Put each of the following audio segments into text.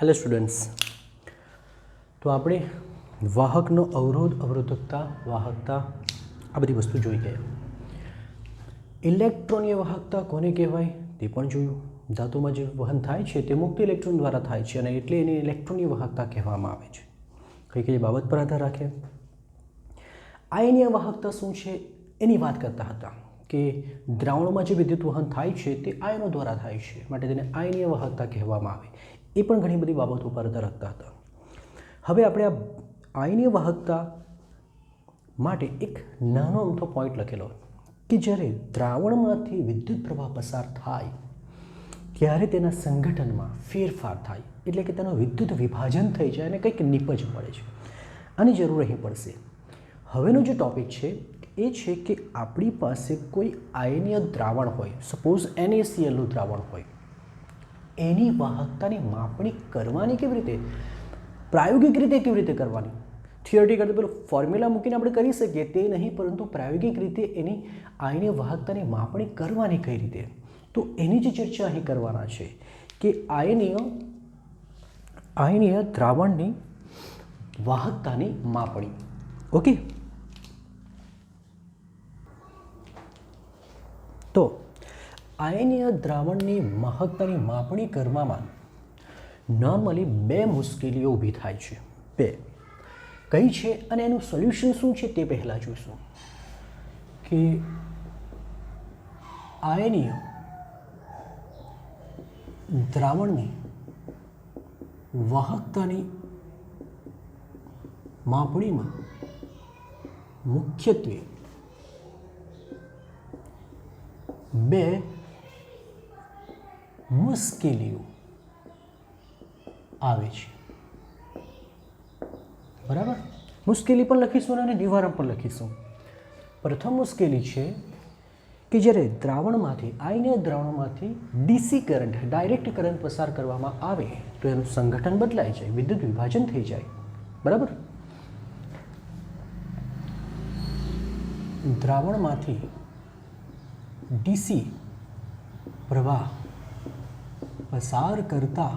Hello students, તો આપણે વાહકનો અવરોધ, અવરોધકતા, વાહકતા આ બધી વસ્તુ જોઈ ગયા. ઇલેક્ટ્રોનીય વાહકતા કોને કહેવાય તે પણ જોયું. ધાતુમાં જે વહન થાય છે તે મુક્ત ઇલેક્ટ્રોન દ્વારા થાય છે અને એટલે એને ઇલેક્ટ્રોનીય વાહકતા કહેવામાં આવે છે. કઈ કઈ બાબત પર આધાર રાખે. આયનીય વાહકતા શું છે એની વાત કરતા હતા કે દ્રાવણમાં જે વિદ્યુત વહન થાય છે તે આયનો દ્વારા થાય છે, માટે તેને આયનીય વાહકતા કહેવામાં આવે. એ પણ ઘણી બધી બાબતો પર આધાર રાખતા હતા. હવે આપણે આ આયનીય વાહકતા માટે એક નાનો અમથો પોઈન્ટ લખેલો કે જ્યારે દ્રાવણમાંથી વિદ્યુત પ્રવાહ પસાર થાય ત્યારે તેના સંગઠનમાં ફેરફાર થાય, એટલે કે તેનું વિદ્યુત વિભાજન થઈ જાય અને કંઈક નિપજ મળે છે. આની જરૂર અહીં પડશે. હવેનો જે ટૉપિક છે એ છે કે આપણી પાસે કોઈ આયનીય દ્રાવણ હોય, સપોઝ NaCl દ્રાવણ હોય, એની વાહકતાની માપણી કરવાની કેવી રીતે, પ્રાયોગિક રીતે કેવી રીતે કરવાની. થિયોરિટિકલ પેલું ફોર્મ્યુલા મૂકીને આપણે કરી શકીએ તે નહીં, પરંતુ પ્રાયોગિક રીતે એની આયનીય વાહકતાની માપણી કરવાની કઈ રીતે, તો એની જ ચર્ચા અહીં કરવાના છે કે આયનીય દ્રાવણની વાહકતાની માપણી. ઓકે, તો આયનીય દ્રાવણની વાહકતાની માપણી કરવામાં નોર્મલી બે મુશ્કેલીઓ ઊભી થાય છે. બે કઈ છે અને એનું સોલ્યુશન શું છે તે પહેલાં જોઈશું. કે આયનીય દ્રાવણની વાહકતાની માપણીમાં મુખ્યત્વે બે મુશ્કેલીઓ આવે છે. બરાબર, મુશ્કેલી પણ લખીશું અને નિવારણ પણ લખીશું. પ્રથમ મુશ્કેલી છે કે જ્યારે દ્રાવણમાંથી, આયનીય દ્રાવણમાંથી ડીસી કરંટ, ડાયરેક્ટ કરંટ પસાર કરવામાં આવે તો એનું સંગઠન બદલાઈ જાય, વિદ્યુત વિભાજન થઈ જાય. બરાબર, દ્રાવણમાંથી ડીસી પ્રવાહ પસાર કરતા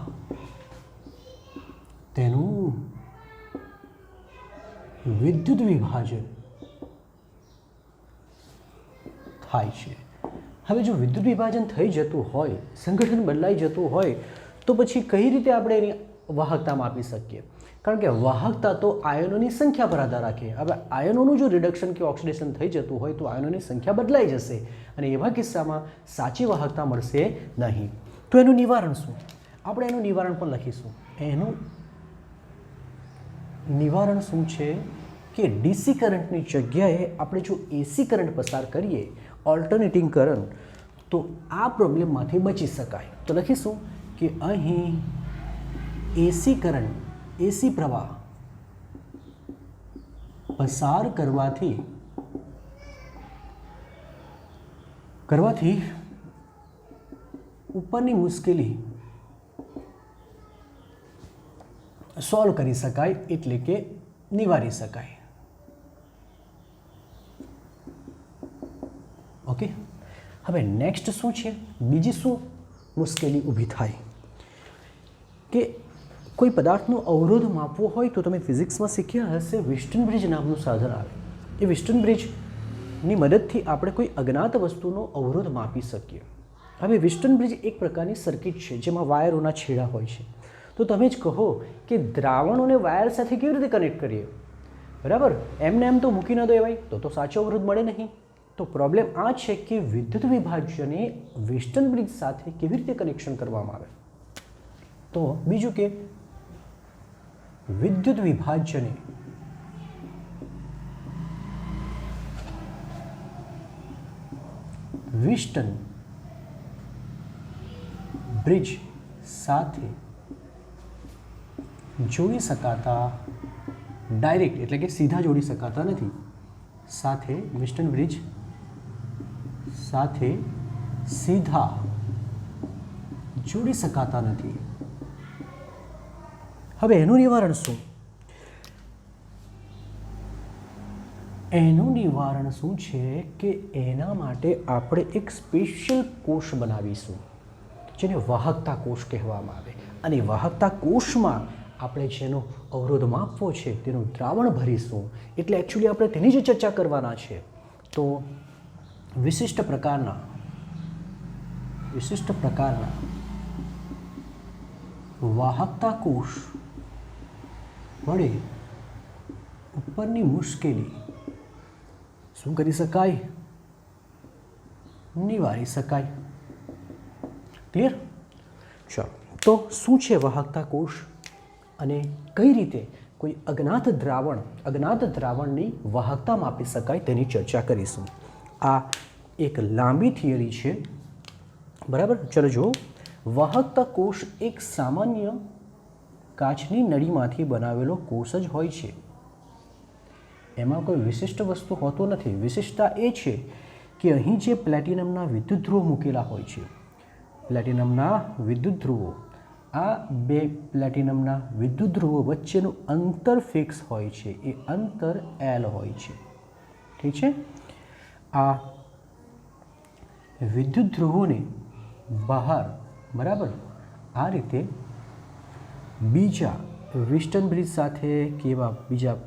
તેનું વિદ્યુત વિભાજન થાય છે. હવે જો વિદ્યુત વિભાજન થઈ જતું હોય, સંગઠન બદલાઈ જતું હોય, તો પછી કઈ રીતે આપણે એની વાહકતા માપી શકીએ? કારણ કે વાહકતા તો આયનોની સંખ્યા પર આધાર રાખે. હવે આયનોનું જો રિડક્શન કે ઓક્સિડેશન થઈ જતું હોય તો આયનોની સંખ્યા બદલાઈ જશે અને એવા કિસ્સામાં સાચી વાહકતા મળશે નહીં. તો એનું નિવારણ શું? આપણે એનું નિવારણ પણ લખીશું. એનું નિવારણ શું છે કે ડીસી કરંટની જગ્યાએ આપણે જો એસી કરંટ પસાર કરીએ, ઓલ્ટરનેટિંગ કરંટ, તો આ પ્રોબ્લેમમાંથી બચી શકાય. તો લખીશું કે અહીં એસી કરંટ, એસી પ્રવાહ પસાર કરવાથી ઉપરની મુશ્કેલી સોલ્વ કરી શકાય, એટલે કે નિવારી શકાય. ઓકે, હવે નેક્સ્ટ શું છે, બીજી શું મુશ્કેલી ઊભી થાય કે કોઈ પદાર્થનો અવરોધ માપવો હોય તો તમે ફિઝિક્સમાં શીખ્યા હશે, વિસ્ટન બ્રિજ નામનું સાધન આવે. એ વિસ્ટન બ્રિજની મદદથી આપણે કોઈ અજ્ઞાત વસ્તુનો અવરોધ માપી શકીએ. હવે વિસ્ટન બ્રિજ એક પ્રકારની સર્કિટ છે જેમાં વાયરોના છેડા હોય છે. તો તમે જ કહો કે દ્રાવણોને વાયર સાથે કેવી રીતે કનેક્ટ કરીએ? બરાબર, એમને એમ તો મૂકી ન દેવાય, તો સાચો અવરોધ મળે નહીં. તો પ્રોબ્લેમ આ છે કે વિદ્યુત વિભાજને વિસ્ટન બ્રિજ સાથે કેવી રીતે કનેક્શન કરવામાં આવે. તો બીજું કે વિદ્યુત વિભાજને વિસ્ટન બ્રિજ સાથે જોડી શકાતા, ડાયરેક્ટ એટલે કે સીધા જોડી શકાતા નથી, સાથે વિસ્ટન બ્રિજ સાથે સીધા જોડી શકાતા નથી. હવે એનું નિવારણ શું? એનું નિવારણ શું છે કે એના માટે આપણે એક સ્પેશિયલ કોષ બનાવીશું જેને વાહકતા કોષ કહેવામાં આવે. અને વાહકતા કોષમાં આપણે જેનો અવરોધ માપવો છે તેનું દ્રાવણ ભરીશું. એટલે એકચ્યુઅલી આપણે તેની જ ચર્ચા કરવાના છે. તો વિશિષ્ટ પ્રકારના વાહકતા કોષ વડે ઉપરની મુશ્કેલી શું કરી શકાય? નિવારી શકાય. ક્લિયર? ચાલો, તો શું છે વાહકતા કોષ અને કઈ રીતે કોઈ અજ્ઞાત દ્રાવણની વાહકતા માપી શકાય તેની ચર્ચા કરીશું. આ એક લાંબી થિયરી છે, બરાબર? ચલો જુઓ. વાહકતા કોષ એક સામાન્ય કાચની નળીમાંથી બનાવેલો કોષ જ હોય છે. એમાં કોઈ વિશિષ્ટ વસ્તુ હોતો નથી. વિશિષ્ટતા એ છે કે અહીં જે પ્લેટિનમના વિદ્યુત ધ્રુવો મૂકેલા હોય છે, પ્લેટિનમના વિદ્યુત ધ્રુવો, આ બે પ્લેટિનમના વિદ્યુત ધ્રુવો વચ્ચેનું અંતર ફિક્સ હોય છે. એ અંતર L હોય છે. ઠીક છે? આ વિદ્યુત ધ્રુવોને બહાર, બરાબર, આ રીતે બીજા વિસ્ટન બ્રિજ સાથે કે એવા બીજા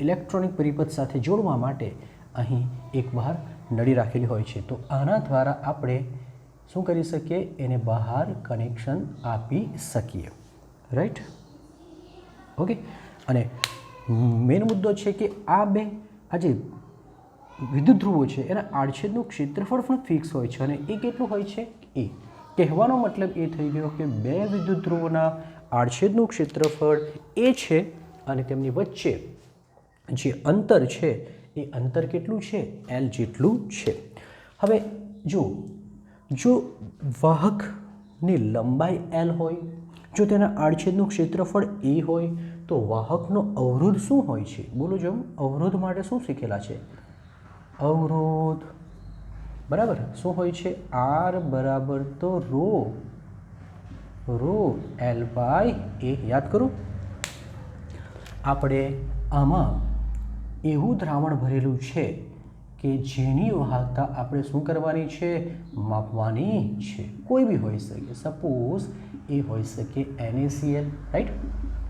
ઇલેક્ટ્રોનિક પરિપથ સાથે જોડવા માટે અહીં એક બહાર નળી રાખેલી હોય છે. તો આના દ્વારા આપણે શું કરી શકીએ? એને બહાર કનેક્શન આપી શકીએ. રાઈટ? ઓકે. અને મેઇન મુદ્દો છે કે આ જે વિદ્યુત ધ્રુવો છે એના આડછેદનું ક્ષેત્રફળ પણ ફિક્સ હોય છે. અને એ કેટલું હોય છે? એ કહેવાનો મતલબ એ થઈ ગયો કે બે વિદ્યુત ધ્રુવોના આડછેદનું ક્ષેત્રફળ એ છે અને તેમની વચ્ચે જે અંતર છે એ અંતર કેટલું છે? L જેટલું છે. હવે જો વાહકની લંબાઈ L હોય, જો તેના આડછેદનું ક્ષેત્રફળ એ હોય, તો વાહકનો અવરોધ શું હોય છે? બોલો જો. અવરોધ માટે શું શીખેલા છે? અવરોધ, બરાબર, શું હોય છે? R બરાબર તો રો L/A. યાદ કરો. આપણે આમાં એવું દ્રાવણ ભરેલું છે કે જેની વાહકતા આપણે શું કરવાની છે? માપવાની છે. કોઈ બી હોઈ શકે. સપોઝ એ હોઈ શકે NaCl, રાઈટ?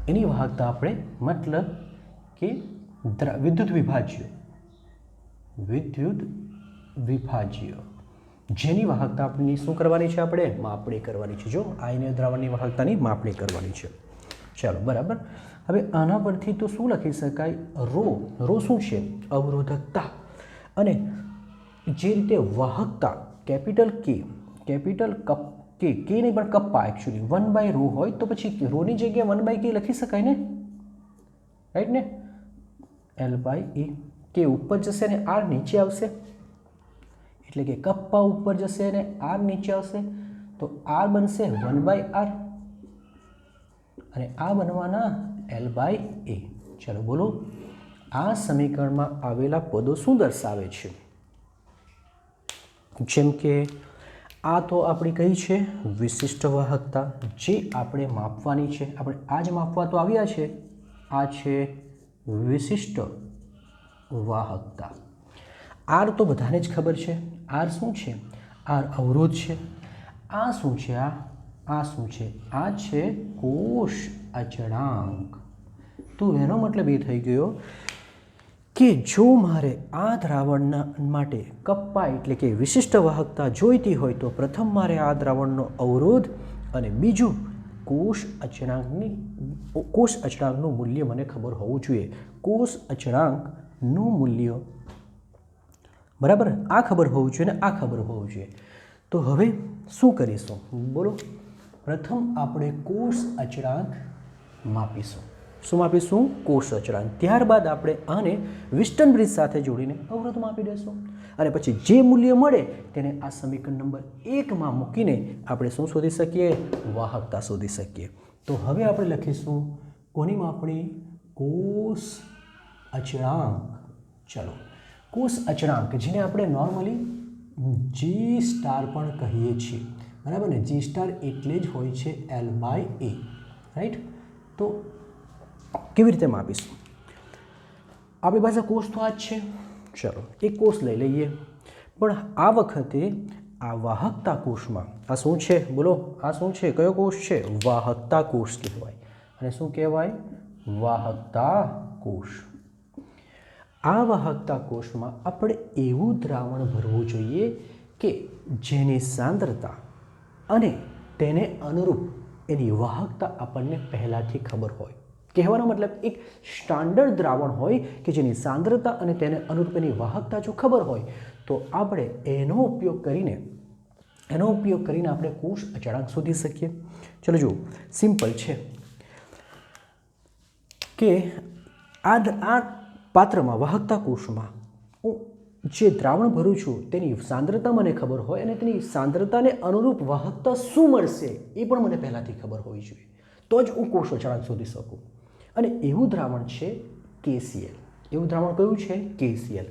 એની વાહકતા આપણે, મતલબ કે વિદ્યુત વિભાજ્ય જેની વાહકતા આપણી શું કરવાની છે? આપણે માપણી કરવાની છે. જો આયનીય દ્રાવણની વાહકતાની માપણી કરવાની છે. ચાલો, બરાબર. હવે આના પરથી તો શું લખી શકાય? રો શું છે? અવરોધકતા. અને જે રીતે વાહકતા કેપિટલ K નહીં પણ કપ્પા એકચ્યુઅલી 1/ρ હોય, તો પછી રોની જગ્યાએ 1/K લખી શકાય ને? રાઈટ ને? L/A. K ઉપર જશે ને R નીચે આવશે, એટલે કે કપ્પા ઉપર જશે અને R નીચે આવશે, તો R બનશે 1/R અને આ બનવાના L/A. ચલો બોલો. આ સમીકરણમાં આવેલા પદો શું દર્શાવે છે? જેમ કે આ તો આપણી કઈ છે? વિશિષ્ટ વાહકતા, જે આપણે માપવાની છે. આપણે આ જ માપવા તો આવ્યા છે. આ છે વિશિષ્ટ વાહકતા. R તો બધાને જ ખબર છે. R શું છે? R અવરોધ છે. આ શું છે? આ શું છે? આ છે કોષ અચળાંક. તો એનો મતલબ એ થઈ ગયો કે જો મારે આ દ્રાવણના માટે કપ્પા એટલે કે વિશિષ્ટ વાહકતા જોઈતી હોય, તો પ્રથમ મારે આ દ્રાવણનો અવરોધ અને બીજું કોષ અચળાંકનું મૂલ્ય મને ખબર હોવું જોઈએ. કોષ અચળાંકનું મૂલ્ય, બરાબર, આ ખબર હોવું જોઈએ ને આ ખબર હોવું જોઈએ. તો હવે શું કરીશું? બોલો. પ્રથમ આપણે કોષ અચળાંક માપીશું. શું માપીશું? કોષ અચળાંક. ત્યારબાદ આપણે આને વિસ્ટન બ્રિજ સાથે જોડીને અવરોધ માપી દઈશું. અને પછી જે મૂલ્ય મળે તેને આ સમીકરણ નંબર 1માં મૂકીને આપણે શું શોધી શકીએ? વાહકતા શોધી શકીએ. તો હવે આપણે લખીશું કોની માપણી? કોષ અચળાંક. ચલો, કોષ અચળાંક, જેને આપણે નોર્મલી G સ્ટાર પણ કહીએ છીએ, બરાબર ને? G સ્ટાર એટલે જ હોય છે L/A. રાઈટ? તો કેવી રીતે માપીશું? આપણી પાસે કોષ તો આ જ છે. ચલો, એક કોષ લઈ લઈએ, પણ આ વખતે આ વાહકતા કોષમાં આ શું છે બોલો, આ શું છે, કયો કોષ છે? વાહકતા કોષ કહેવાય. અને શું કહેવાય? વાહકતા કોષ. આ વાહકતા કોષમાં આપણે એવું દ્રાવણ ભરવું જોઈએ કે જેની સાંદ્રતા અને તેને અનુરૂપ એની વાહકતા આપણને પહેલાંથી ખબર હોય. કહેવાનો મતલબ એક સ્ટાન્ડર્ડ દ્રાવણ હોય કે જેની સાંદ્રતા અને તેને અનુરૂપ એની વાહકતા જો ખબર હોય તો આપણે એનો ઉપયોગ કરીને આપણે કોષ અચળાંક શોધી શકીએ. ચલો જુઓ, સિમ્પલ છે કે આ પાત્રમાં વાહકતા કોષમાં હું જે દ્રાવણ ભરું છું તેની સાંદ્રતા મને ખબર હોય અને તેની સાંદ્રતાને અનુરૂપ વાહકતા શું મળશે એ પણ મને પહેલાંથી ખબર હોવી જોઈએ, તો જ હું કોષ અચળાંક શોધી શકું. અને એવું દ્રાવણ છે KCl. એવું દ્રાવણ કયું છે? KCl.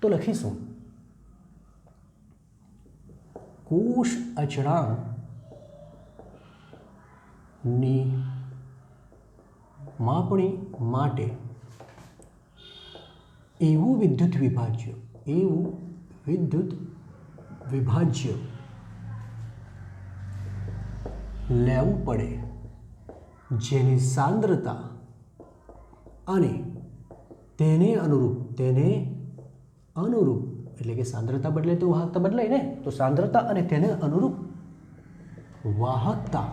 તો લખીશું કોષ અચળાંકની માપણી માટે એવું વિદ્યુત વિભાજ્ય લેવું પડે જેની સાંદ્રતા અને તેને અનુરૂપ એટલે કે સાંદ્રતા બદલે તો વાહકતા બદલાય ને, તો સાંદ્રતા અને તેને અનુરૂપ વાહકતા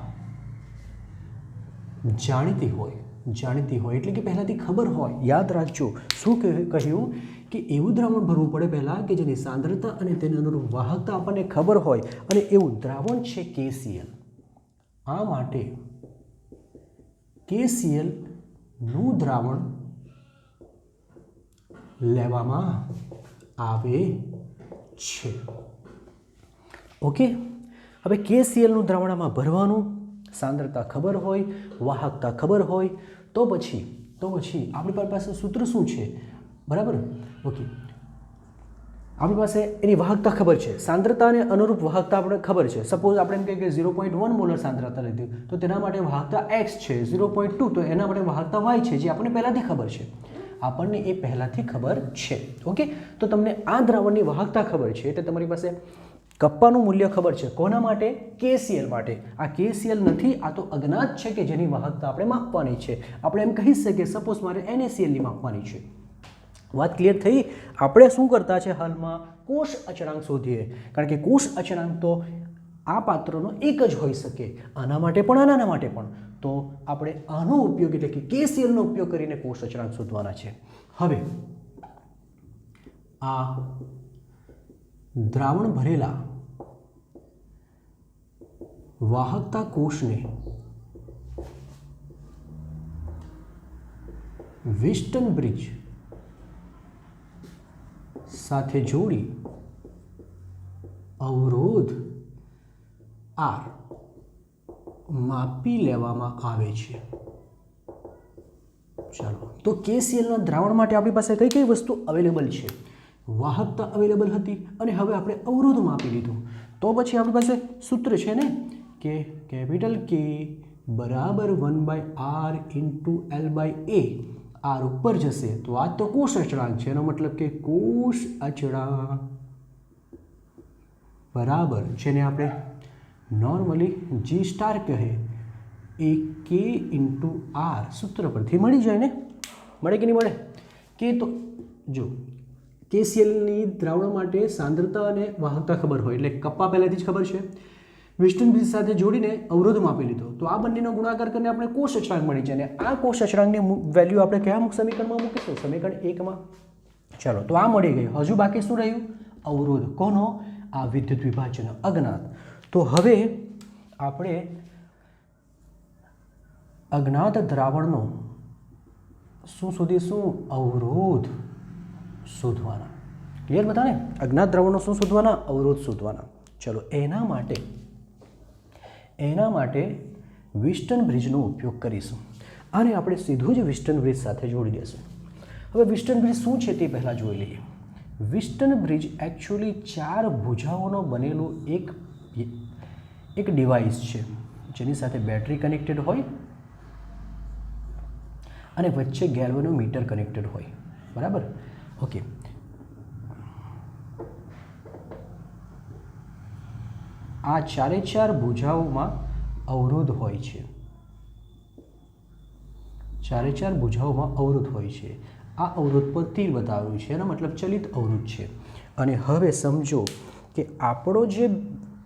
જાણીતી હોય એટલે કે પહેલાંથી ખબર હોય. યાદ રાખજો શું કહ્યું કે એવું દ્રાવણ ભરવું પડે પહેલાં કે જેની સાંદ્રતા અને તેને અનુરૂપ વાહકતા આપણને ખબર હોય, અને એવું દ્રાવણ છે KCl. આ માટે KCl નું દ્રાવણ લેવામાં આવે છે. ઓકે, હવે KCl નું દ્રાવણ આમાં ભરવાનું, સાંદ્રતા ખબર હોય, વાહકતા ખબર હોય, તો પછી આપણી પાસે સૂત્ર શું છે? બરાબર. ઓકે, આપણી પાસે એની વાહકતા ખબર છે, સાંદ્રતા અને અનુરૂપ વાહકતા આપણે ખબર છે. સપોઝ આપણે એમ કહીએ કે 0.1 મોલર સાંદ્રતા લીધી તો તેના માટે વાહકતા x છે, 0.2 તો એના માટે વાહકતા y છે, જે આપણને પહેલાંથી ખબર છે. આપણને એ પહેલાંથી ખબર છે. ઓકે, તો તમને આ દ્રાવણની વાહકતા ખબર છે એટલે તમારી પાસે કપ્પાનું મૂલ્ય ખબર છે. કોના માટે? KCl માટે. આ KCl નથી, આ તો અજ્ઞાત છે કે જેની વાહકતા આપણે માપવાની છે. આપણે એમ કહી શકીએ સપોઝ મારે NaCl ની માપવાની છે. વાત ક્લિયર થઈ? આપણે શું કરતા છે હાલમાં? કોષ અચળાંક શોધીએ, કારણ કે કોષ અચળાંક તો આ પાત્રનો એક જ હોઈ શકે, આના માટે પણ આના માટે પણ. તો આપણે આનો ઉપયોગ એટલે કે KCl નો ઉપયોગ કરીને કોષ અચળાંક શોધવાના છે. હવે આ દ્રાવણ ભરેલા વાહકતા કોષને વિસ્ટન બ્રિજ સાથે જોડી અવરોધ R માપી લેવામાં આવે છે. ચાલો, તો KCl ના દ્રાવણ માટે આપણી પાસે કઈ કઈ વસ્તુ અવેલેબલ છે? વાહકતા અવેલેબલ હતી અને હવે આપણે અવરોધ માપી લીધું. તો પછી આપણી પાસે સૂત્ર છે ને કે કેપિટલ K બરાબર 1/R × L/A. R ઉપર જશે તો આ તો કોષ અચળાંક છે, એનો મતલબ કે કોષ અચળાંક બરાબર, જેને આપણે નોર્મલી G સ્ટાર કહે, એ K × R સૂત્ર પરથી મળી જાય ને. મળે કે નહીં મળે? કે તો જો KCl ની દ્રાવણ માટે સાંદ્રતા અને વાહકતા ખબર હોય એટલે કપ્પા પહેલાથી જ ખબર છે. વિસ્ટન બ્રિજ સાથે જોડીને અવરોધ માપી લીધો તો આ બંનેનો ગુણાકાર કરીને આપણે કોષ અચળાંક મળી જાય, અને આ કોષ અચળાંકની વેલ્યુ આપણે કયા સમીકરણમાં મૂકીશું? સમીકરણ 1માં. ચાલો, તો આ મળી ગઈ. હજુ બાકી શું રહ્યું? અવરોધ. કોનો? આ વિદ્યુત વિભાજન અજ્ઞાત. તો હવે આપણે અજ્ઞાત દ્રાવણનો શું શોધીશું? અવરોધ શોધવાના. ક્લિયર બધાને? અજ્ઞાત દ્રાવણનો શું શોધવાના? અવરોધ શોધવાના. ચલો, એના માટે વિસ્ટન બ્રિજનો ઉપયોગ કરીશું, આને આપણે સીધું જ વિસ્ટન બ્રિજ સાથે જોડી દઈશું. હવે વિસ્ટન બ્રિજ શું છે તે પહેલાં જોઈ લઈએ. વિસ્ટન બ્રિજ એકચ્યુઅલી 4 ભુજાઓનો બનેલું એક ડિવાઇસ છે, જેની સાથે બેટરી કનેક્ટેડ હોય અને વચ્ચે ગેલ્વેનોમીટર કનેક્ટેડ હોય. બરાબર? ઓકે, આ ચારે ચાર ભુજાઓમાં અવરોધ હોય છે, ચારે ચાર ભુજાઓમાં અવરોધ હોય છે। આ અવરોધ પર તીર બતાવ્યું છે, એનો મતલબ ચલિત અવરોધ છે। અને હવે સમજો કે આપણો જે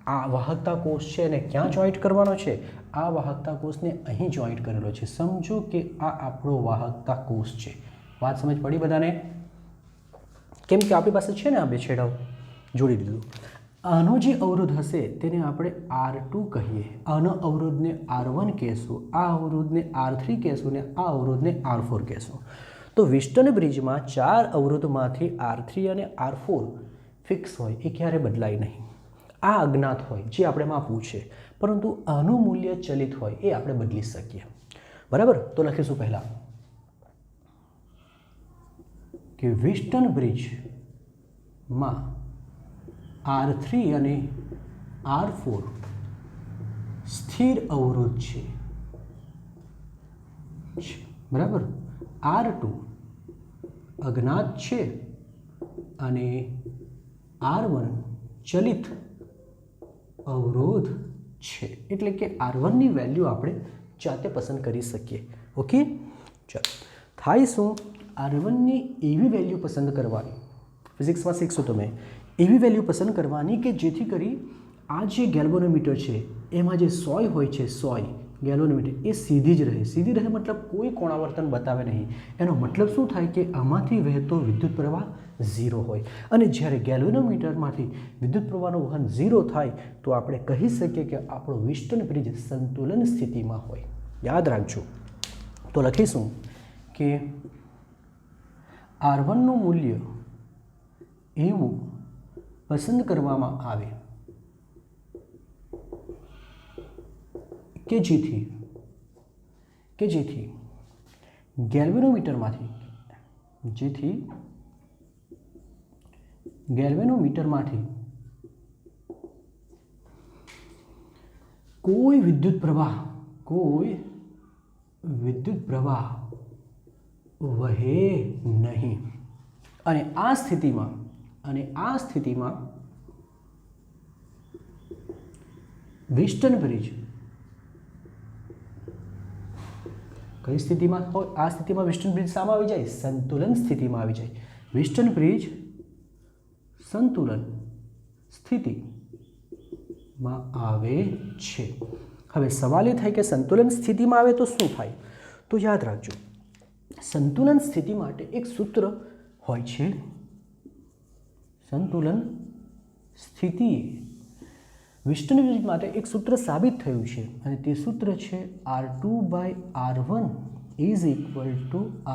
આ વાહકતા કોષ છે એને ક્યાં જોઈન્ટ કરવાનો છે? આ વાહકતા કોષને અહીં જોઈન્ટ કરેલો છે। સમજો કે આ આપણો વાહકતા કોષ છે। વાત સમજ પડી બધાને? કેમ કે આપણી પાસે છે ને આ બે છેડાઓ જોડી દીધું। આનો જે અવરોધ હશે તેને આપણે R2 કહીએ, આનો અવરોધને R1 કહેશું, આ અવરોધને R3 કહેશું ને આ અવરોધને R4 કહેશું। તો વિસ્ટન બ્રિજમાં ચાર અવરોધમાંથી R3 અને R4 ફિક્સ હોય, એ ક્યારે બદલાય નહીં। આ અજ્ઞાત હોય જે આપણે માપવું છે, પરંતુ આનું મૂલ્ય ચલિત હોય એ આપણે બદલી શકીએ, બરાબર। તો લખીશું પહેલા કે વિસ્ટન બ્રિજમાં R3 અને R4 સ્થિર અવરોધ છે, બરાબર। R2 અજ્ઞાત છે અને R1 ચલિત અવરોધ છે, એટલે કે R1 ની વેલ્યુ આપણે જાતે પસંદ કરી શકીએ। ઓકે, ચાલો થાય શું? R1 ની એવી વેલ્યુ પસંદ કરવાની, ફિઝિક્સમાં શીખશો તમે, એવી વેલ્યુ પસંદ કરવાની કે જેથી કરી આ જે ગેલ્વેનોમીટર છે એમાં જે સોય હોય છે, સોય ગેલ્વેનોમીટર એ સીધી જ રહે। સીધી રહે મતલબ કોઈ કોણાવર્તન બતાવે નહીં। એનો મતલબ શું થાય કે આમાંથી વહેતો વિદ્યુત પ્રવાહ 0 હોય, અને જ્યારે ગેલ્વેનોમીટરમાંથી વિદ્યુત પ્રવાહનું વહન 0 થાય તો આપણે કહી શકીએ કે આપણો વિસ્ટન બ્રિજ સંતુલન સ્થિતિમાં હોય। યાદ રાખજો। તો લખીશું કે R1 નું મૂલ્ય એવું પસંદ કરવામાં આવે કે જેથી ગેલ્વેનોમીટરમાંથી કોઈ વિદ્યુત પ્રવાહ વહે નહીં, અને આ સ્થિતિમાં વિસ્ટન બ્રિજ કઈ સ્થિતિમાં હોય? આ સ્થિતિમાં વિસ્ટન બ્રિજ શામાં આવી જાય? સંતુલન સ્થિતિમાં આવી જાય। વિસ્ટન બ્રિજ સંતુલન સ્થિતિમાં આવે છે। હવે સવાલ એ થાય કે સંતુલન સ્થિતિમાં આવે તો શું થાય? તો યાદ રાખજો, સંતુલન સ્થિતિ માટે એક સૂત્ર હોય છે। સંતુલન સ્થિતિ વિસ્ટન બ્રિજ માટે એક સૂત્ર સાબિત થયું છે, અને તે સૂત્ર છે R2/R1 =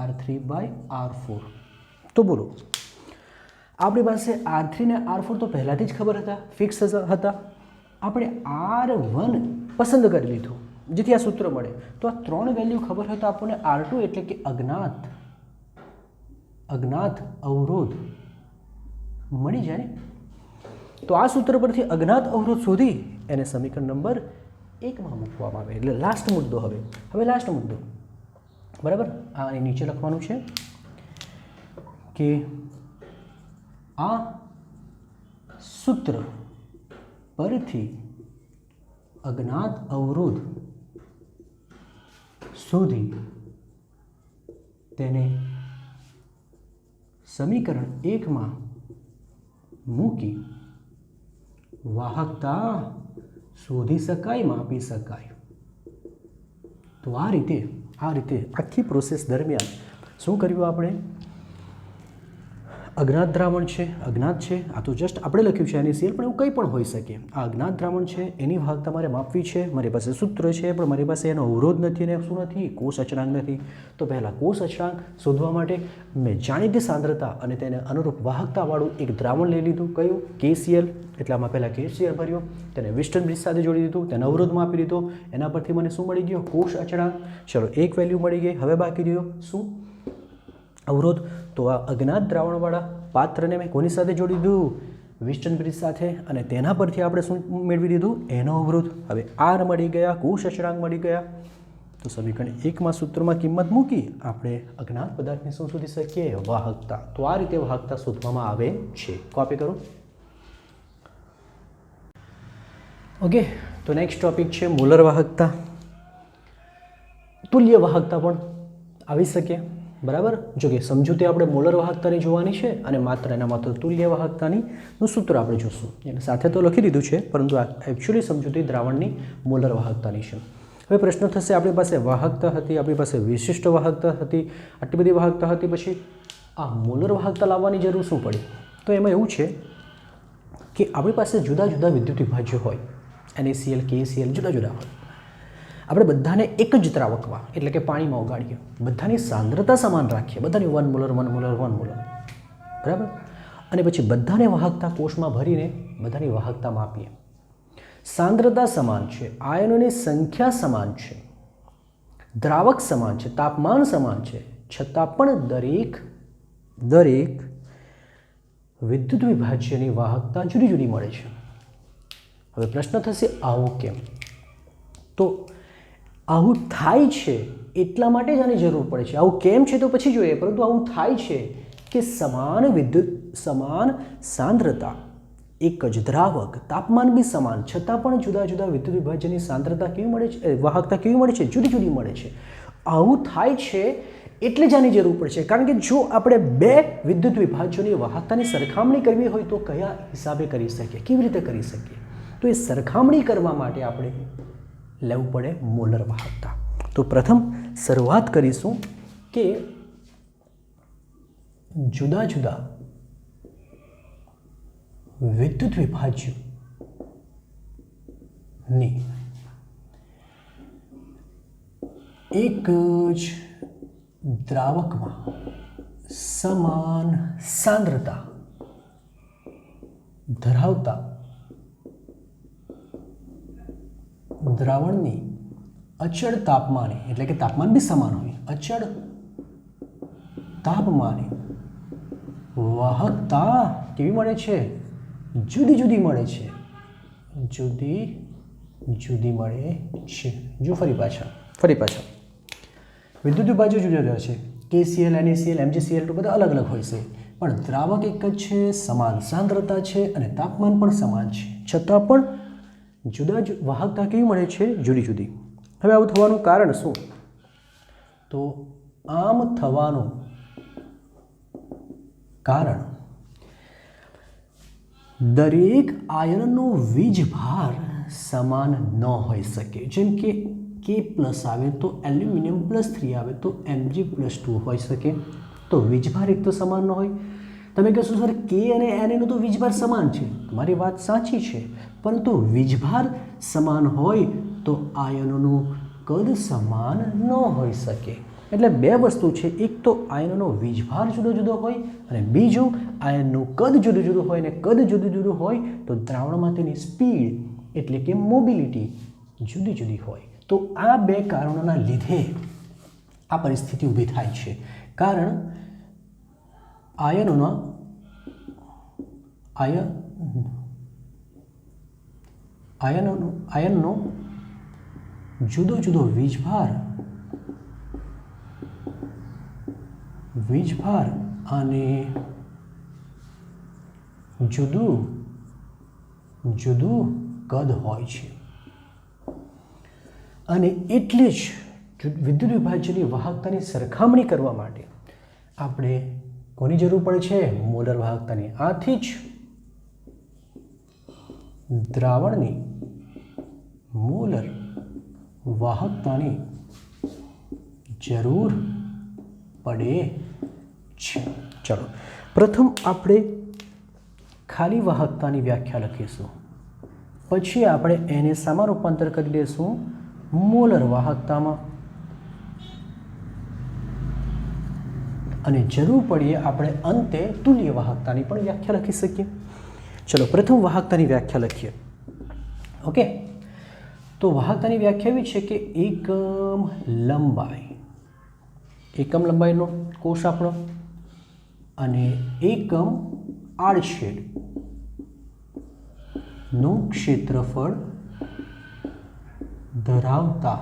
R3/R4। તો બોલો, આપણી પાસે R3 ને R4 તો પહેલાથી જ ખબર હતા, ફિક્સ હતા। આપણે R1 પસંદ કરી લીધું જેથી આ સૂત્ર મળે। તો આ ત્રણ વેલ્યુ ખબર હોય તો આપણને R2 એટલે કે અજ્ઞાત અવરોધ મળી જાય। તો આ સૂત્ર પરથી અજ્ઞાત અવરોધ શોધી એને સમીકરણ નંબર 1 માં મૂકવામાં આવે। એટલે લાસ્ટ મુદ્દો, હવે લાસ્ટ મુદ્દો, બરાબર। આ નીચે લખવાનું છે કે આ સૂત્ર પરથી અજ્ઞાત અવરોધ શોધી તેને સમીકરણ 1 માં મૂકી વાહકતા શોધી શકાય, માપી શકાય। તો આ રીતે આખી પ્રોસેસ દરમિયાન શું કર્યું આપણે? અજ્ઞાત દ્રાવણ છે, અજ્ઞાત છે, આ તો જસ્ટ આપણે લખ્યું છે NaCl, પણ એવું કંઈ પણ હોઈ શકે। આ અજ્ઞાત દ્રાવણ છે, એની વાહકતા મારે માપવી છે, મારી પાસે સૂત્ર છે, પણ મારી પાસે એનો અવરોધ નથી, ને શું નથી? કોષ અચળાંક નથી। તો પહેલાં કોષ અચળાંક શોધવા માટે મેં જાણીતી સાંદ્રતા અને તેને અનુરૂપ વાહકતાવાળું એક દ્રાવણ લઈ લીધું। કયું? KCl। એટલે આમાં પહેલાં KCl ભર્યો, તેને વિસ્ટન બ્રિજ સાથે જોડી દીધું, તેને અવરોધ માપી દીધો, એના પરથી મને શું મળી ગયો? કોષ અચળાંક। ચલો, એક વેલ્યુ મળી ગઈ। હવે બાકી રહ્યો શું? અવરોધ। તો આ અજ્ઞાત દ્રાવણવાળા પાત્રને મેં કોની સાથે જોડી દીધું? વિસ્ટન બ્રિજ સાથે, અને તેના પરથી આપણે શું મેળવી દીધું? એનો અવરોધ। હવે R મળી ગયા, કોષ અચળાંક મળી ગયા। તો સમીકરણ 1 માં સૂત્રમાં કિંમત મૂકી આપણે અજ્ઞાત પદાર્થની શું શોધી શકીએ? વાહકતા। તો આ રીતે વાહકતા શોધવામાં આવે છે। કોપી કરો। ઓકે, તો નેક્સ્ટ ટોપિક છે મોલર વાહકતા. તુલ્ય વાહકતા પણ આવી શકે, બરાબર. જો કે સમજૂતી આપણે મોલર વાહકતાની જોવાની છે અને માત્ર તુલ્ય વાહકતાનું સૂત્ર આપણે જોશું. એટલે સાથે તો લખી દીધું છે, પરંતુ આ એકચ્યુઅલી સમજૂતી દ્રાવણની મોલર વાહકતાની છે. હવે પ્રશ્ન થશે, આપણી પાસે વાહકતા હતી, આપણી પાસે વિશિષ્ટ વાહકતા હતી, આટલી બધી વાહકતા હતી, પછી આ મોલર વાહકતા લાવવાની જરૂર શું પડી? તો એમાં એવું છે કે આપણી પાસે જુદા જુદા વિદ્યુત વિભાજ્યો હોય, NaCl, KCl જુદા જુદા હોય. આપણે બધાને એક જ દ્રાવકમાં એટલે કે પાણીમાં ઓગાળીએ, બધાની સાંદ્રતા સમાન રાખીએ, બધાની 1 મોલર 1 મોલર 1 મોલર, બરાબર. અને પછી બધાને વાહકતા કોષમાં ભરીને બધાની વાહકતા માપીએ. સાંદ્રતા સમાન છે, આયનોની સંખ્યા સમાન છે, દ્રાવક સમાન છે, તાપમાન સમાન છે, છતાં પણ દરેક વિદ્યુત વિભાજ્યની વાહકતા જુદી જુદી મળે છે. હવે પ્રશ્ન થશે, આવું કેમ? તો આવું થાય છે એટલા માટે જ આની જરૂર પડે છે. આવું કેમ છે તો પછી જોઈએ, પરંતુ આવું થાય છે કે સમાન સાંદ્રતા, એક જ દ્રાવક, તાપમાન બી સમાન, છતાં પણ જુદા જુદા વિદ્યુત વિભાજ્યની સાંદ્રતા કેવી મળે છે, વાહકતા કેવી મળે છે? જુદી જુદી મળે છે. આવું થાય છે એટલે જ આની જરૂર પડશે. કારણ કે જો આપણે બે વિદ્યુત વિભાજ્યોની વાહકતાની સરખામણી કરવી હોય તો કયા હિસાબે કરી શકીએ, કેવી રીતે કરી શકીએ? તો એ સરખામણી કરવા માટે આપણે લેવું પડે મોલર વાહકતા. તો પ્રથમ શરૂઆત કરીશું કે જુદા જુદા વિદ્યુત વિભાજ્યોની એક જ દ્રાવકમાં સમાન સાંદ્રતા ધરાવતા દ્રાવણની અચળ તાપમાને, એટલે કે તાપમાન બી સમાન હોય, અચળ તાપમાને વાહકતા કેવી મળે છે? જુદી જુદી મળે છે, જુદી જુદી મળે છે. જો ફરી પાછા વિદ્યુત વિભાજ્યો જુદા જુદા છે. KCl, NaCl, MgCl બધા અલગ અલગ હોય છે, પણ દ્રાવક એક જ છે, સમાન સાંદ્રતા છે અને તાપમાન પણ સમાન છે, છતાં પણ જુદા વાહકતા કેવી મળે છે? જુદી જુદી. હવે આવું થવાનું કારણ શું? તો આમ થવાનું કારણ દરેક આયનનો વીજભાર સમાન ન હોઈ શકે. જેમ કે K+ આવે તો એલ્યુમિનિયમ +3 આવે તો Mg+2 હોઈ શકે. તો વીજભાર એક તો સમાન ન હોય. તમે કહેશો સર K અને Na તો વીજભાર સમાન છે. તમારી વાત સાચી છે, પરંતુ વીજભાર સમાન હોય તો આયનોનું કદ સમાન ન હોઈ શકે. એટલે બે વસ્તુ છે, એક તો આયનોનો વીજભાર જુદો જુદો હોય અને બીજું આયનનું કદ જુદું જુદું હોય, અને કદ જુદું જુદું હોય તો દ્રાવણમાં તેની સ્પીડ એટલે કે મોબિલિટી જુદી જુદી હોય. તો આ બે કારણોના લીધે આ પરિસ્થિતિ ઊભી થાય છે. કારણ આયનનો જુદો જુદો વીજભાર અને જુદું કદ હોય છે. અને એટલે જ વિદ્યુત વિભાજ્યની વાહકતાની સરખામણી કરવા માટે આપણે કોની જરૂર પડે છે? મોલર વાહકતાની. આથી જ દ્રાવણની મોલર વાહકતાની જરૂર પડે છે. ચલો પ્રથમ આપણે ખાલી વાહકતાની વ્યાખ્યા લખીશું, પછી આપણે એને શામાં રૂપાંતર કરી દઈશું? મોલર વાહકતામાં. અને જરૂર પડીએ આપણે અંતે તુલ્ય વાહકતાની પણ વ્યાખ્યા લખી શકીએ. ચલો પ્રથમ વાહકતાની વ્યાખ્યા લખીએ. ઓકે, તો વાહકતાની વ્યાખ્યા એવી છે કે એકમ લંબાઈનો કોષ આપણો અને એકમ આડછેદનું ક્ષેત્રફળ ધરાવતા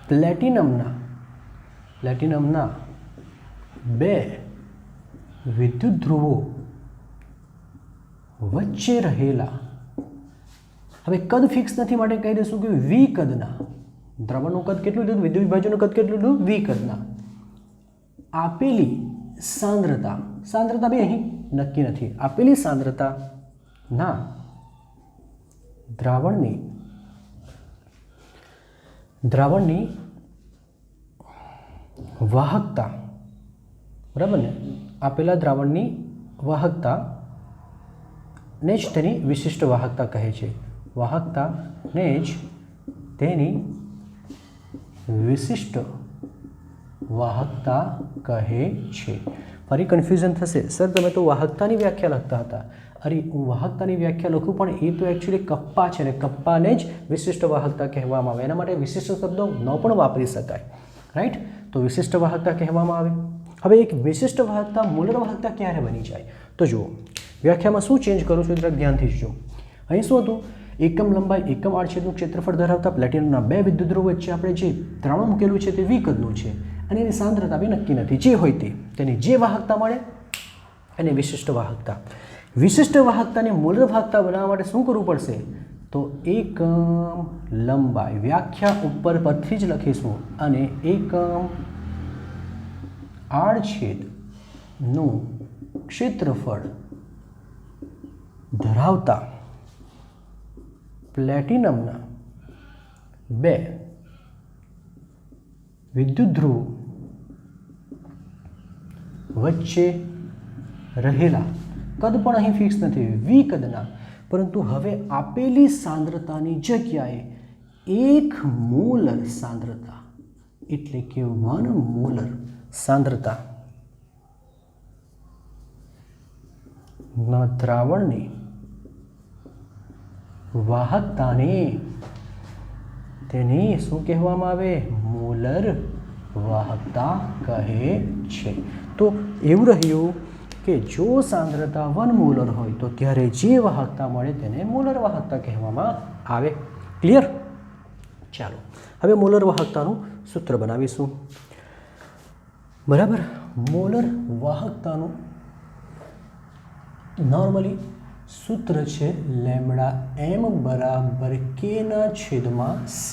પ્લેટિનમના બે વિદ્યુત ધ્રુવો વચ્ચે રહેલા, હવે કદ ફિક્સ નથી માટે કહી દઈશું કે વી કદના, દ્રવણનું કદ કેટલું લીધું, વિદ્યુત વિભાજનનું કદ કેટલું લીધું, વી કદના આપેલી સાંદ્રતા, સાંદ્રતા બી અહીં નક્કી નથી, આપેલી સાંદ્રતાના દ્રાવણની વાહકતા, બરાબર ને, આપેલા દ્રાવણની વાહકતા ને જ તેની વિશિષ્ટ વાહકતા કહે છે, વાહકતાને જ તેની વિશિષ્ટ વાહકતા કહે છે. ફરી કન્ફ્યુઝન થશે, સર તમે તો વાહકતાની વ્યાખ્યા લખતા હતા. અરે હું વાહકતાની વ્યાખ્યા લખું પણ એ તો એકચ્યુઅલી કપ્પા છે ને કપ્પાને જ વિશિષ્ટ વાહકતા કહેવામાં આવે. એના માટે વિશિષ્ટ શબ્દો ન પણ વાપરી શકાય, રાઈટ. તો વિશિષ્ટ વાહકતા કહેવામાં આવે. હવે એક વિશિષ્ટ વાહકતા મોલર વાહકતા ક્યારે બની જાય? તો જુઓ વ્યાખ્યામાં શું ચેન્જ કરું છું જરાક ધ્યાનથી જોજો. અહીં શું હતું, એકમ લંબાઈ એકમ આડછેદનું ક્ષેત્રફળ ધરાવતા પ્લેટિનમના બે વિદ્યુતધ્રુવ વચ્ચે આપણે જે દ્રાવણ મૂકેલું છે તે વી કદનું છે અને એની સાંદ્રતા બી નક્કી નથી. જે હોય તેની જે વાહકતા મળે એને વિશિષ્ટ વાહકતા. વિશિષ્ટ વાહકતાને મોલર વાહકતા બનાવવા માટે શું કરવું પડશે? તો એકમ લંબાઈ વ્યાખ્યા ઉપર પરથી જ લખીશું અને એકમ આડછેદનું ક્ષેત્રફળ ધરાવતા પ્લેટિનમના બે વિદ્યુતધ્રુવ વચ્ચે રહેલા, કદ પણ અહીં ફિક્સ નથી, વી કદના, પરંતુ હવે આપેલી સાંદ્રતાની જગ્યાએ 1 મોલર સાંદ્રતા એટલે કે 1 મોલર સાંદ્રતા ના દ્રાવણની વાહકતાને તેની શું કહેવામાં આવે? મોલર વાહકતા કહે છે. તો એવું રહ્યું કે જો સાંદ્રતા 1 મોલર હોય તો ત્યારે જે વાહકતા મળે તેને મોલર વાહકતા કહેવામાં આવે. ક્લિયર? ચાલો હવે મોલર વાહકતાનું સૂત્ર બનાવીશું. બરાબર, મોલર વાહકતાનું નોર્મલી સૂત્ર છે લેમ્ડા એમ બરાબર K/C.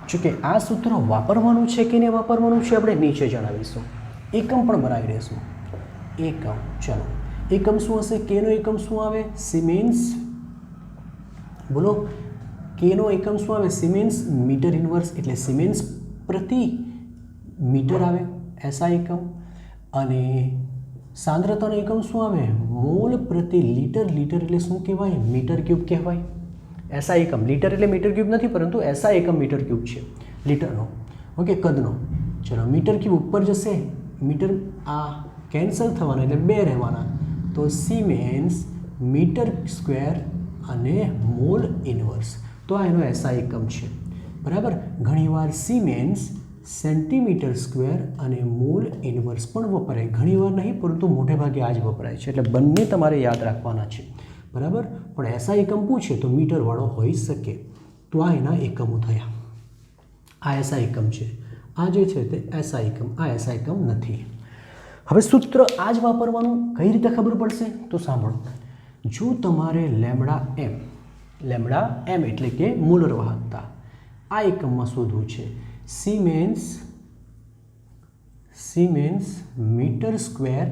જો કે આ સૂત્ર વાપરવાનું છે કે નહીં વાપરવાનું છે આપણે નીચે જણાવીશું. એકમ પણ બનાવી દઈશું. એકમ, ચલો એકમ શું હશે? કેનો એકમ શું આવે? સિમેન્સ. બોલો, કેનો એકમ શું આવે? સિમેન્સ મીટર ઇન્વર્સ એટલે સિમેન્સ પ્રતિ મીટર આવે એસા એકમ. અને સાંદ્રતાનો એકમ શું આવે? મોલ પ્રતિ લીટર. લીટર એટલે શું કહેવાય? મીટર ક્યુબ કહેવાય. એસા એકમ, લીટર એટલે મીટર ક્યુબ નથી પરંતુ એસા એકમ મીટર ક્યુબ છે લીટરનો. ઓકે, કદનો. ચલો મીટર ક્યુબ ઉપર જશે, મીટર આ કેન્સલ થવાના એટલે 2 રહેવાના. તો સિમેન્સ મીટર સ્ક્વેર અને મોલ ઇન્વર્સ. તો આ એનો એસા એકમ છે. બરાબર, ઘણીવાર સિમેન્સ સેન્ટીમીટર સ્ક્વેર અને મોલ ઇન્વર્સ પણ વપરાય. ઘણીવાર નહીં પરંતુ મોટે ભાગે આ જ વપરાય છે. એટલે બંને તમારે યાદ રાખવાના છે. બરાબર, પણ એસા એકમ પૂછે તો મીટરવાળો હોઈ શકે. તો આ એના એકમો થયા. આ એસા એકમ છે, આ જે છે તે એસા એકમ, આ એસા એકમ નથી. હવે સૂત્ર આ જ વાપરવાનું. કઈ રીતે ખબર પડશે? તો સાંભળો. જો તમારે લેમ્ડા એમ એટલે કે મોલર વાહકતા આ એકમમાં શોધવું છે, સિમેન્સ મીટર સ્ક્વેર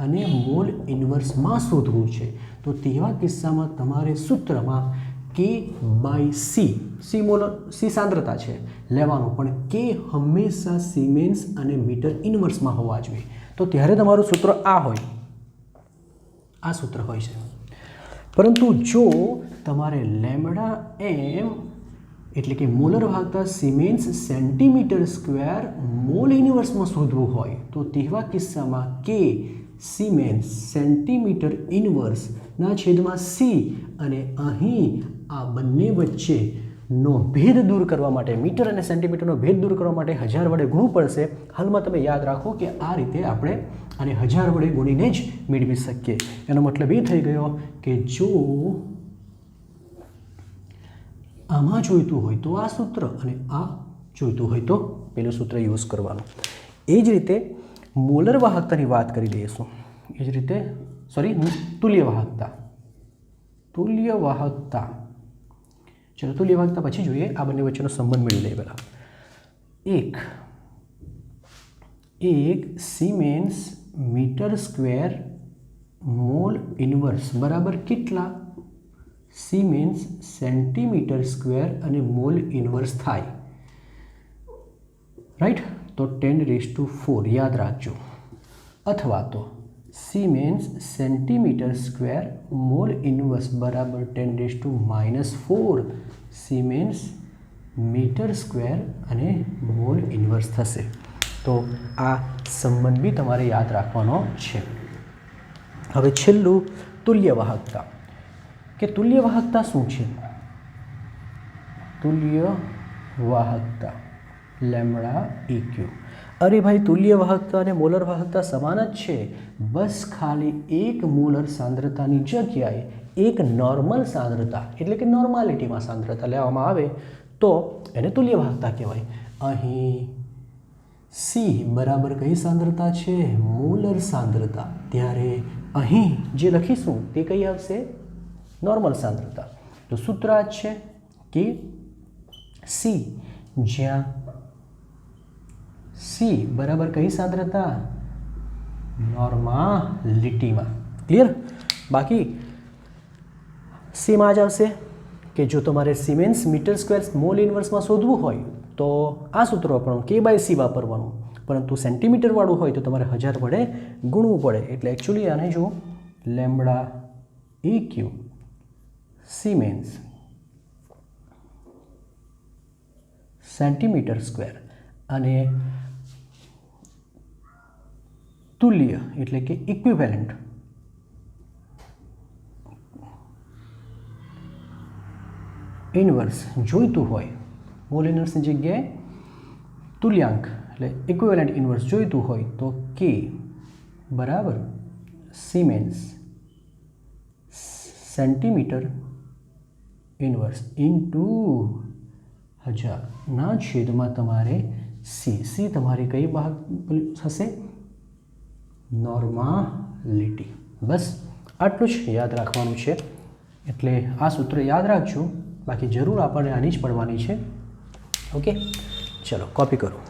અને મોલ ઇન્વર્સમાં શોધવું છે, તો તેવા કિસ્સામાં તમારે સૂત્રમાં K/C, C સાંદ્રતા છે લેવાનું, પણ K હંમેશા સિમેન્સ અને મીટર ઇન્વર્સમાં હોવા જોઈએ. તો ત્યારે તમારું સૂત્ર આ હોય, આ સૂત્ર હોય છે. પરંતુ જો તમારે લેમ્ડા એમ એટલે કે મોલર વાહકતા સિમેન્સ સેન્ટીમીટર સ્ક્વેર મોલ ઇન્વર્સમાં શોધવું હોય તો તેવા કિસ્સામાં K સિમેન્સ સેન્ટીમીટર ઇન્વર્સના છેદમાં C અને અહીં આ બંને વચ્ચેનો ભેદ દૂર કરવા માટે, મીટર અને સેન્ટીમીટરનો ભેદ દૂર કરવા માટે 1000 વડે ગુણવું પડશે. હાલમાં તમે યાદ રાખો કે આ રીતે આપણે આને 1000 વડે ગુણીને જ મેળવી શકીએ. એનો મતલબ એ થઈ ગયો કે જો આમાં જોઈતું હોય તો આ સૂત્ર અને આ જોઈતું હોય તો પેલું સૂત્ર યુઝ કરવાનું. એ જ રીતે મોલર વાહકતાની વાત કરી લઈશું. એ જ રીતે તુલ્ય વાહકતા. तुल्य वाहकता, चलो तुल्य वाहकता पछी जोईए, आ बंने वच्चेनो संबंध मेळवी लईए पहेला। एक siemens meter square mole inverse बराबर केटला? सीमेंस सेंटीमीटर स्क्वेर अने मोल इनवर्स थाय, राइट। तो 10⁴ याद राखजो, अथवा तो siemens centimetre square mole inverse बराबर 10⁻⁴ सीमेंस मीटर स्क्वेर अने मोल इनवर्स थशे। तो आ संबंध भी तमारे याद राखवानो छे। हवे छेल्लुं तुल्य वाहकता, के तुल्य वाहकता शुं छे? तुल्य वाहकता λ/EQ। अरे भाई तुल्य वाहकता और मोलर वाहकता समान ज छे, बस खाली एक मोलर सांद्रतानी जग्याए एक नॉर्मल सांद्रता एटले के नॉर्मालिटी में सांद्रता लेवामां आवे तो एने तुल्य वाहकता कहेवाय। अहीं C बराबर कई सांद्रता छे? मोलर सांद्रता, त्यारे अहीं जे लखीशुं ते कई आवशे? नॉर्मल सांद्रता। तो सूत्र आ छे कि C ज्यां C बराबर कई सांद्रता? नॉर्मालिटी में। क्लियर? बाकी C में ज आवशे कि जो तमारे siemens meter square mole inverse में शोधवुं होय तो आ सूत्र वापरवानुं, K/C वापरवानुं, परंतु सेंटीमीटर वाळुं होय तो तमारे 1000 वडे गुणवुं पड़े। एटले एक्चुअली आने जो λ/EQ सीमेंस सेंटीमीटर स्क्वेर अने तुल्य एटले के इक्विवेलेंट इनवर्स जोईतुं होय, मोल इनवर्स की जग्याए तुल्यांक एटले इक्विवेलेंट इनवर्स जोईतुं होय तो K बराबर सीमेंस सेंटीमीटर इनवर्स इंटू 1000 ना छेद में तमारे C तमारी कई भाग हशे? नॉर्मालिटी। बस आटलुं ज याद राखवानुं छे। एटले आ सूत्र याद राखजो, बाकी जरूर आपणे आनी ज पढ़वानी छे। ओके, चलो कॉपी करो।